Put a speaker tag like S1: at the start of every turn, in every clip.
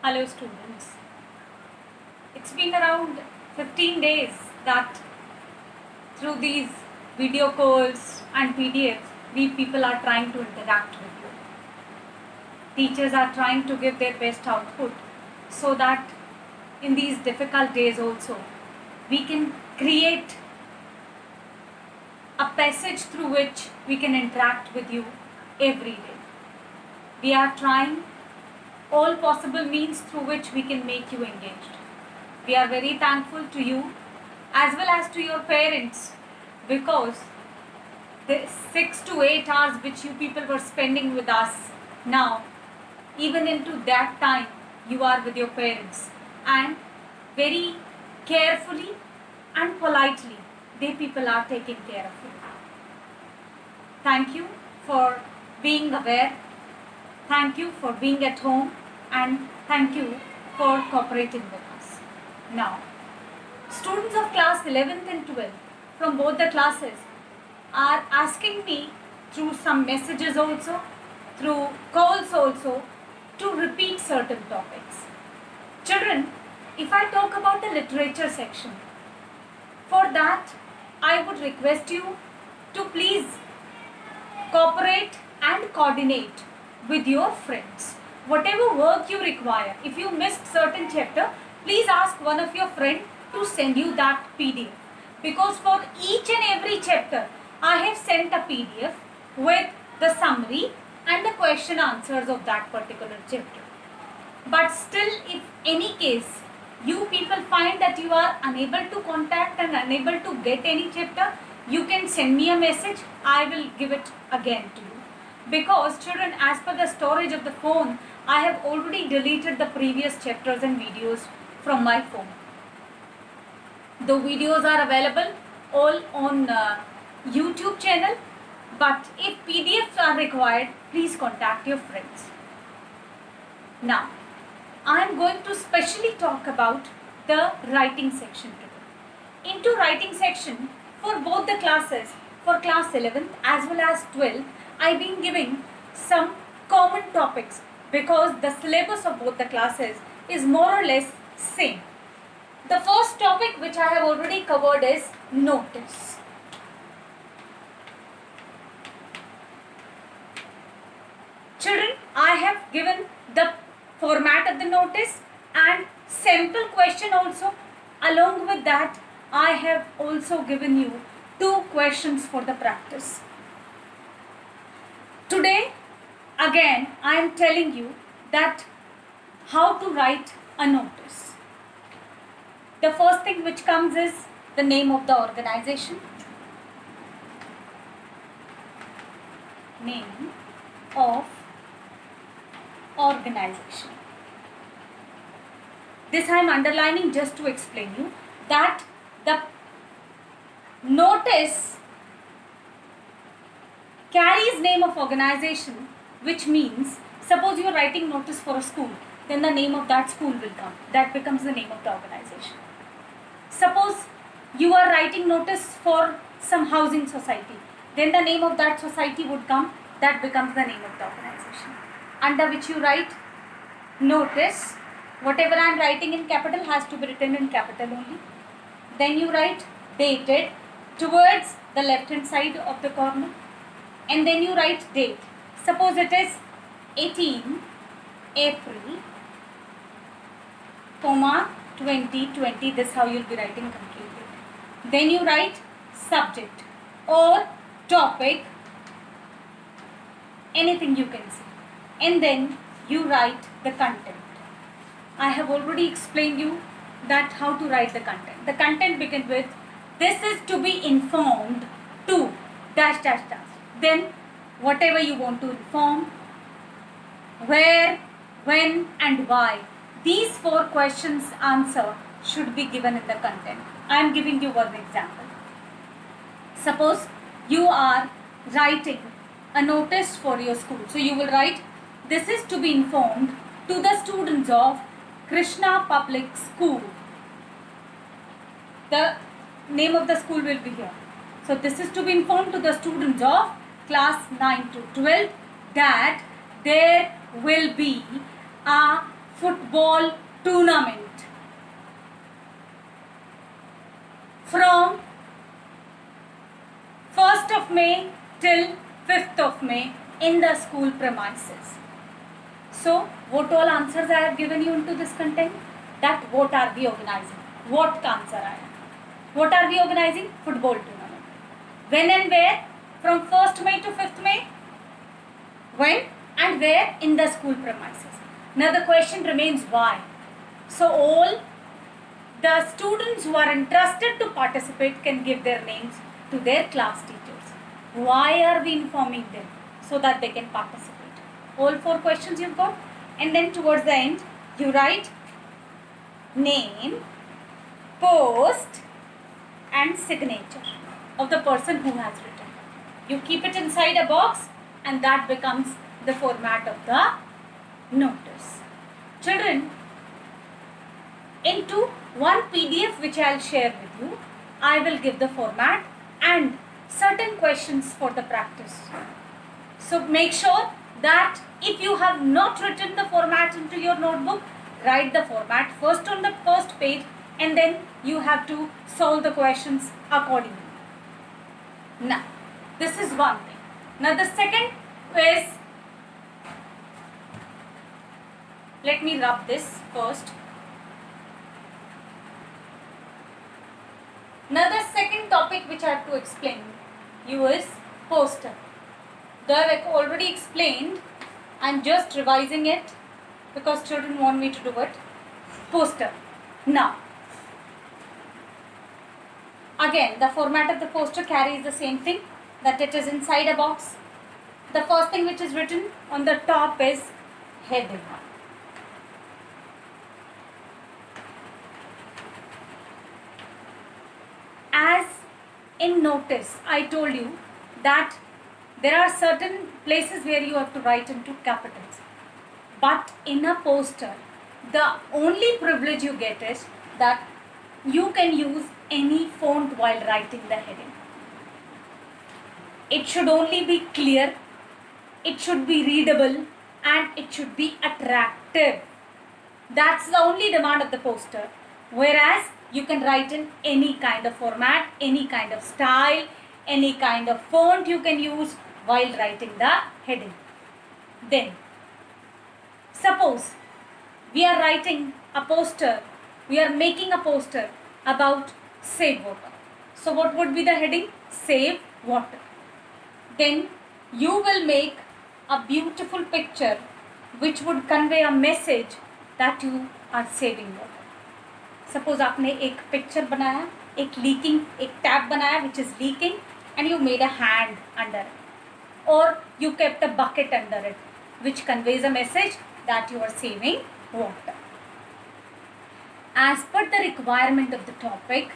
S1: Hello students. It's been around 15 days that through these video calls and PDFs, we people are trying to interact with you. Teachers are trying to give their best output so that in these difficult days also, we can create a passage through which we can interact with you every day. We are trying all possible means through which we can make you engaged. We are very thankful to you as well as to your parents, because the 6 to 8 hours which you people were spending with us, now even into that time you are with your parents, and very carefully and politely they people are taking care of you. Thank you for being aware, thank you for being at home, and thank you for cooperating with us. Now, students of class 11th and 12th from both the classes are asking me through some messages also, through calls also, to repeat certain topics. Children, if I talk about the literature section, for that I would request you to please cooperate and coordinate with your friends. Whatever work you require, if you missed certain chapter, please ask one of your friend to send you that PDF, because for each and every chapter I have sent a PDF with the summary and the question answers of that particular chapter. But still, if any case you people find that you are unable to contact and unable to get any chapter, you can send me a message. I will give it again to you. Because children, as per the storage of the phone, I have already deleted the previous chapters and videos from my phone. The videos are available all on YouTube channel, but if PDFs are required, please contact your friends. Now, I am going to specially talk about the writing section today. Into writing section, for both the classes, for class 11th as well as 12th, I have been giving some common topics, because the syllabus of both the classes is more or less same. The first topic which I have already covered is notice. Children, I have given the format of the notice and sample question also. Along with that, I have also given you 2 questions for the practice. Today, again, I am telling you that how to write a notice. The first thing which comes is the name of the organization. Name of organization. This I am underlining just to explain you that the notice carries name of organization, which means suppose you are writing notice for a school, then the name of that school will come. That becomes the name of the organization. Suppose you are writing notice for some housing society, then the name of that society would come. That becomes the name of the organization. Under which you write notice. Whatever I am writing in capital has to be written in capital only. Then you write dated towards the left hand side of the corner, and then you write date. Suppose it is 18 April, 2020. This is how you will be writing completely. Then you write subject or topic, anything you can say, and then you write the content. I have already explained you that how to write the content. The content begins with, this is to be informed to dash dash dash. Then whatever you want to inform, where, when and why. These 4 questions answer should be given in the content. I am giving you one example. Suppose you are writing a notice for your school. So you will write, this is to be informed to the students of Krishna Public School. The name of the school will be here. So this is to be informed to the students of class 9 to 12 that there will be a football tournament from 1st of May till 5th of May in the school premises. So, what all answers I have given you into this content? That what are we organizing? What का answer आया? What are we organizing? Football tournament. When and where? From 1st May to 5th May. When and where? In the school premises. Now the question remains why. So all the students who are interested to participate can give their names to their class teachers. Why are we informing them? So that they can participate. All 4 questions you've got, and then towards the end you write name, post and signature of the person who has written. You keep it inside a box and that becomes the format of the notice. Children, into one PDF which I will share with you, I will give the format and certain questions for the practice. So make sure that if you have not written the format into your notebook, write the format first on the first page and then you have to solve the questions accordingly. Now, this is one thing. Now the second is, let me rub this first. Now the second topic which I have to explain you is poster. Though I have already explained, I am just revising it because children want me to do it. Poster. Now, again the format of the poster carries the same thing, that it is inside a box. The first thing which is written on the top is heading. As in notice, I told you that there are certain places where you have to write into capitals. But in a poster, the only privilege you get is that you can use any font while writing the heading. It should only be clear, it should be readable, and it should be attractive. That's the only demand of the poster. Whereas you can write in any kind of format, any kind of style, any kind of font you can use while writing the heading. Then, suppose we are writing a poster, we are making a poster about save water. So what would be the heading? Save water. Then you will make a beautiful picture which would convey a message that you are saving water. Suppose आपने एक picture बनाया, एक leaking, एक tap बनाया which is leaking, and you made a hand under it, or you kept a bucket under it, which conveys a message that you are saving water. As per the requirement of the topic,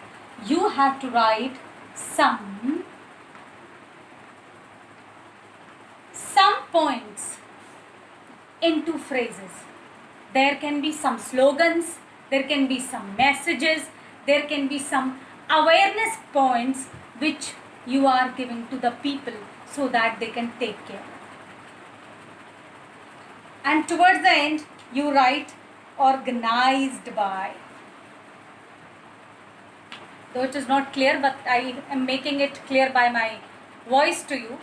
S1: you have to write some points into phrases. There can be some slogans, there can be some messages, there can be some awareness points which you are giving to the people so that they can take care. And towards the end, you write organized by. Though it is not clear, but I am making it clear by my voice to you.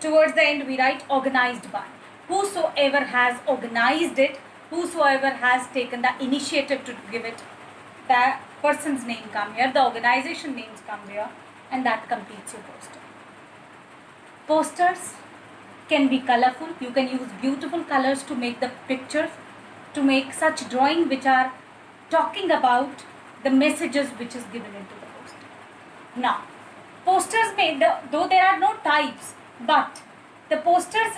S1: Towards the end, we write organized by. Whosoever has organized it, whosoever has taken the initiative to give it, the person's name come here, the organization names come here, and that completes your poster. Posters can be colorful. You can use beautiful colors to make the pictures, to make such drawing which are talking about the messages which is given into the poster. Now, posters made, though there are no types, but the posters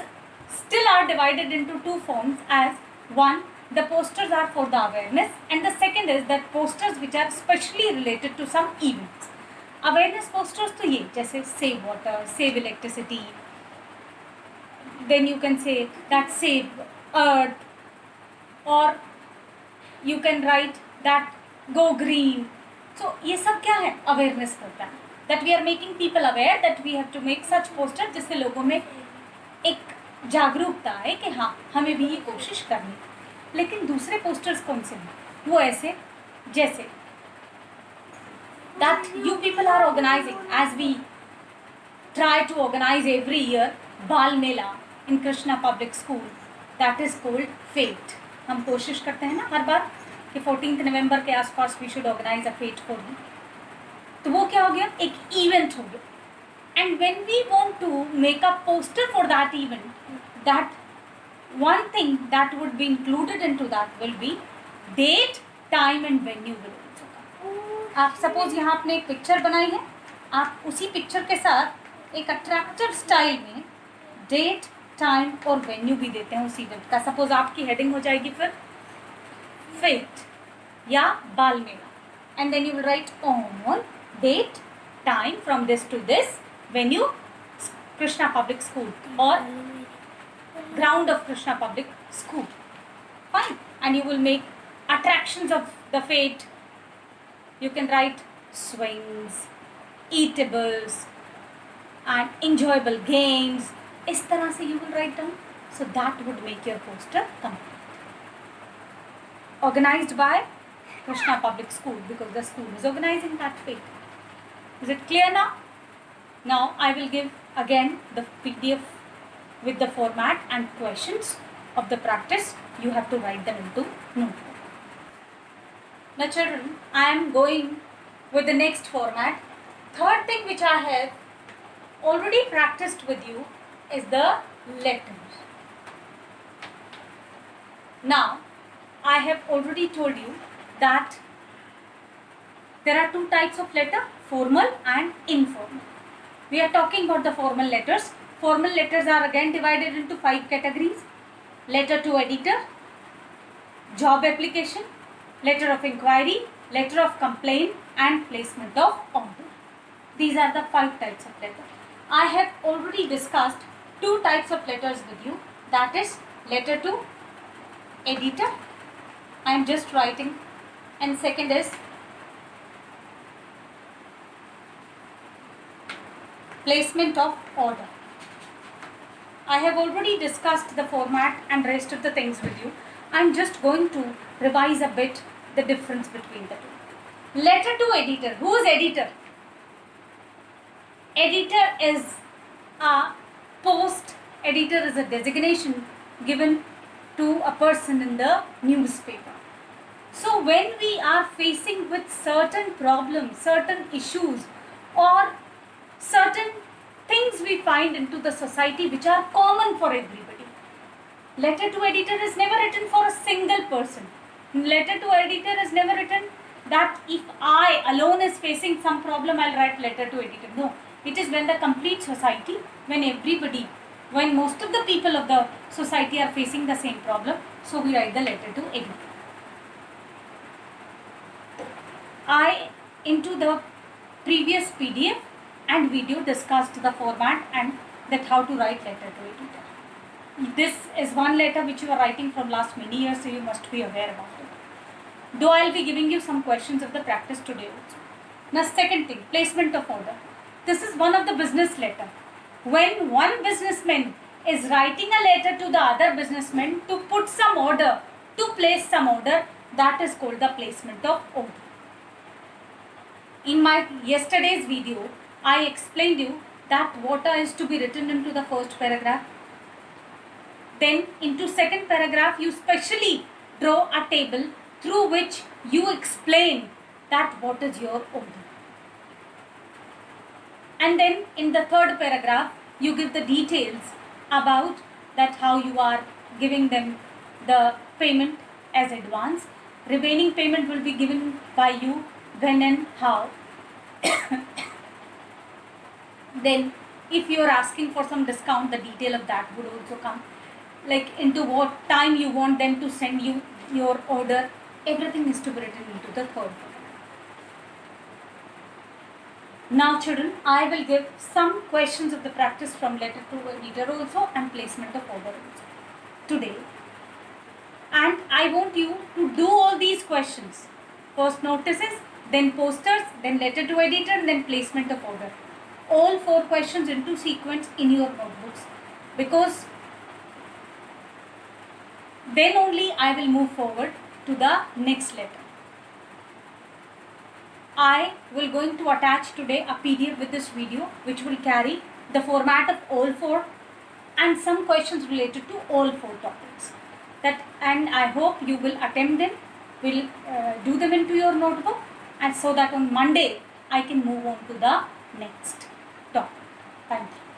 S1: still are divided into 2 forms, as one, the posters are for the awareness, and the second is that posters which are specially related to some events. Awareness posters तो ये जैसे save water, save electricity, then you can say that save earth, or you can write that go green. So ये सब क्या है? Awareness program. That we are making people aware that we have to make such poster जिससे लोगों में एक जागरूकता है कि हाँ हमें भी ये कोशिश करनी. लेकिन दूसरे पोस्टर्स कौन से हैं? वो ऐसे जैसे that you people are organizing, as we try to organize every year Bal Mela in Krishna Public School, that is called FATE. हम कोशिश करते हैं ना हर बार कि 14 नवंबर के आसपास we should organize a FATE for you. तो वो क्या हो गया? एक इवेंट हो गया. And when we want to make a poster for that event, that one thing that would be included into that will be date, time and venue will also come. आप suppose यहाँ आपने एक picture बनाई है, आप उसी picture के साथ एक अट्रैक्टिव स्टाइल में डेट, टाइम और वेन्यू भी देते हैं उस इवेंट का. सपोज आपकी हेडिंग हो जाएगी फिर फेट या बाल मेला, and then you will write on date, time from this to this, venue Krishna Public School or ground of Krishna Public School. Fine. And you will make attractions of the fete. You can write swings, eatables and enjoyable games. इस तरह से you will write down. So that would make your poster complete. Organized by Krishna Public School because the school is organizing that fete. Is it clear now? Now I will give again the PDF with the format and questions of the practice. You have to write them into notebook. Now children, I am going with the next format. Third thing which I have already practiced with you is the letters. Now I have already told you that there are two types of letter, formal and informal. We are talking about the formal letters. Formal letters are again divided into 5 categories. Letter to editor, job application, letter of inquiry, letter of complaint and placement of order. These are the 5 types of letter. I have already discussed 2 types of letters with you. That is letter to editor. I am just writing. And second is placement of order. I have already discussed the format and rest of the things with you. I am just going to revise a bit the difference between the two. Letter to editor. Who is editor? Editor is a post. Editor is a designation given to a person in the newspaper. So when we are facing with certain problems, certain issues or certain things we find into the society which are common for everybody. Letter to editor is never written for a single person. Letter to editor is never written that if I alone is facing some problem, I'll write letter to editor. No, it is when the complete society, when everybody, when most of the people of the society are facing the same problem, so we write the letter to editor. I, into the previous PDF and video, discussed the format and that how to write letter to editor. This is one letter which you are writing from last many years, so you must be aware about it. Though I will be giving you some questions of the practice today also. Now second thing, placement of order. This is one of the business letter. When one businessman is writing a letter to the other businessman to put some order, to place some order, that is called the placement of order. In my yesterday's video, I explained you that what is to be written into the first paragraph. Then into second paragraph, you specially draw a table through which you explain that what is your order. And then in the third paragraph, you give the details about that how you are giving them the payment as advance. Remaining payment will be given by you when and how. Then if you are asking for some discount, the detail of that would also come. Like into what time you want them to send you your order. Everything is to be written into the third paragraph. Now children, I will give some questions of the practice from letter to editor also and placement of order also today. And I want you to do all these questions. First notices, then posters, then letter to editor, and then placement of order. All 4 questions into sequence in your notebooks. Because Then only I will move forward to the next letter. I will going to attach today a PDF with this video which will carry the format of all four and some questions related to all four topics. And I hope you will attempt them, will do them into your notebook, and so that on Monday I can move on to the next topic. Thank you.